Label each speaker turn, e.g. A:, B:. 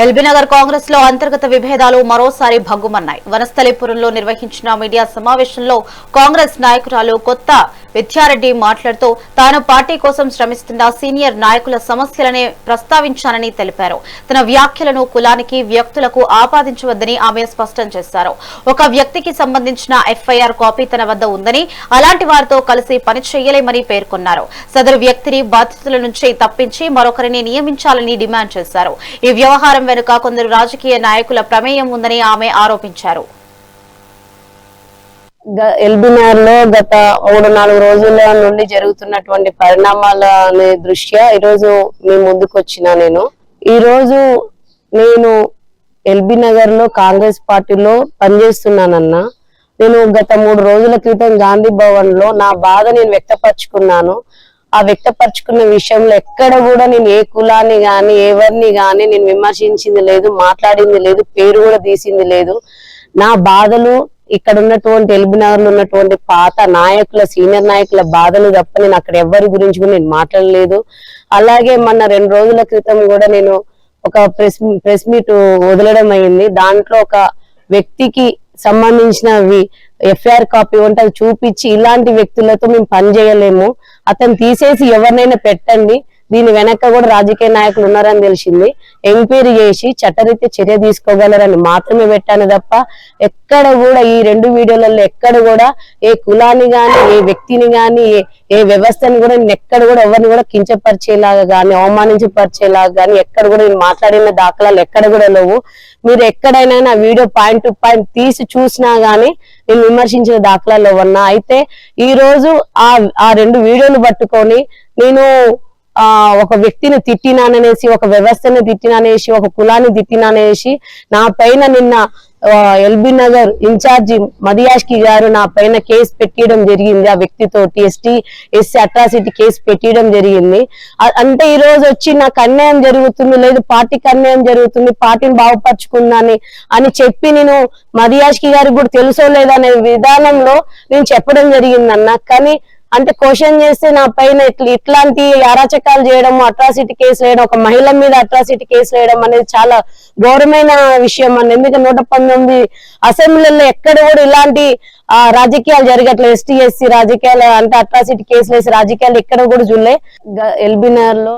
A: ఎల్బీనగర్ కాంగ్రెస్ లో అంతర్గత విభేదాలు మరోసారి భగ్గుమన్నాయి. వనస్థలిపురంలో నిర్వహించిన మీడియా సమావేశంలో కాంగ్రెస్ నాయకురాలు కొత్త విద్యారెడ్డి మాట్లాడుతూ తాను పార్టీ కోసం శ్రమిస్తున్న సీనియర్ నాయకుల సమస్యలనే ప్రస్తావించానని తెలిపారు. తన వ్యాఖ్యలను కులానికి, వ్యక్తులకు ఆపాదించవద్దని ఆమె స్పష్టం చేశారు. ఒక వ్యక్తికి సంబంధించిన ఎఫ్ఐఆర్ కాపీ తన వద్ద ఉందని, అలాంటి వారితో కలిసి పని చేయలేమని పేర్కొన్నారు. సదరు వ్యక్తిని బాధ్యతల నుంచి తప్పించి మరొకరిని నియమించాలని డిమాండ్ చేశారు. ఈ వ్యవహారం వెనుక కొందరు రాజకీయ నాయకుల ప్రమేయం ఉందని ఆమె ఆరోపించారు.
B: ఎల్బీనగర్ లో గత 3-4 రోజుల నుండి జరుగుతున్నటువంటి పరిణామాల దృష్ట్యా ఈరోజు మీ ముందుకు వచ్చిన నేను ఎల్బీనగర్ లో కాంగ్రెస్ పార్టీలో పనిచేస్తున్నానన్నా. నేను గత 3 రోజుల క్రితం గాంధీ భవన్ లో నా బాధ నేను వ్యక్తపరుచుకున్నాను. ఆ వ్యక్తపరుచుకున్న విషయంలో ఎక్కడ కూడా నేను ఏ కులాన్ని గాని ఎవరిని గాని నేను విమర్శించింది లేదు, మాట్లాడింది లేదు, పేరు కూడా తీసింది లేదు. నా బాధలు ఇక్కడ ఉన్నటువంటి ఎల్బీనగర్ లో ఉన్నటువంటి పాత నాయకుల, సీనియర్ నాయకుల బాధలు తప్ప నేను అక్కడ ఎవరి గురించి కూడా నేను మాట్లాడలేదు. అలాగే మొన్న 2 రోజుల క్రితం కూడా నేను ఒక ప్రెస్ మీట్ వదలడం అయింది. దాంట్లో ఒక వ్యక్తికి సంబంధించినవి ఎఫ్ఐఆర్ కాపీ ఉంటే అది చూపించి ఇలాంటి వ్యక్తులతో మేము పని చేయలేము, అతను తీసేసి ఎవరినైనా పెట్టండి, దీని వెనక కూడా రాజకీయ నాయకులు ఉన్నారని తెలిసింది, ఎంక్వైరీ చేసి చట్టరీత్యా చర్య తీసుకోగలరని మాత్రమే పెట్టాను తప్ప ఎక్కడ కూడా ఈ 2 వీడియోలలో ఎక్కడ కూడా ఏ కులాన్ని గాని, ఏ వ్యక్తిని గాని, ఏ వ్యవస్థని కూడా నేను ఎక్కడ కూడా ఎవరిని కూడా కించపరిచేలాగా గాని, అవమానించపరిచేలాగా గాని ఎక్కడ కూడా నేను మాట్లాడిన దాఖలాలు ఎక్కడ కూడా లేవు. మీరు ఎక్కడైనా వీడియో పాయింట్ టు పాయింట్ తీసి చూసినా గానీ నేను విమర్శించిన దాఖలాలు ఉన్నా. అయితే ఈ రోజు ఆ 2 వీడియోలు పట్టుకొని నేను ఒక వ్యక్తిని తిట్టినాననేసి, ఒక వ్యవస్థని తిట్టినానేసి, ఒక కులాన్ని తిట్టినానేసి నా పైన నిన్న ఎల్బీనగర్ ఇన్ఛార్జి మదియాష్కి గారు నా పైన కేసు పెట్టడం జరిగింది. ఆ వ్యక్తితోటి ఎస్సీ అట్రాసిటీ కేసు పెట్టడం జరిగింది. అంటే ఈ రోజు వచ్చి నాకు అన్యాయం జరుగుతుంది, లేదు పార్టీకి అన్యాయం జరుగుతుంది, పార్టీని బాగుపరుచుకుందని అని చెప్పి నేను మదియాష్కి గారికి కూడా తెలుసో లేదనే విధానంలో నేను చెప్పడం జరిగిందన్న. కానీ అంటే క్వశ్చన్ చేస్తే నా పైన ఇట్లాంటి అరాచకాలు చేయడం, అట్రాసిటీ కేసు వేయడం, ఒక మహిళ మీద అట్రాసిటీ కేసు వేయడం అనేది చాలా ఘోరమైన విషయం అన్న. ఎందుకంటే 119 అసెంబ్లీలో ఎక్కడ కూడా ఇలాంటి రాజకీయాలు జరగట్లేదు. ఎస్టీ ఎస్సీ రాజకీయాలు అంటే అట్రాసిటీ కేసులు వేసి రాజకీయాలు ఎక్కడ కూడా చూడలే. ఎల్బీనగర్ లో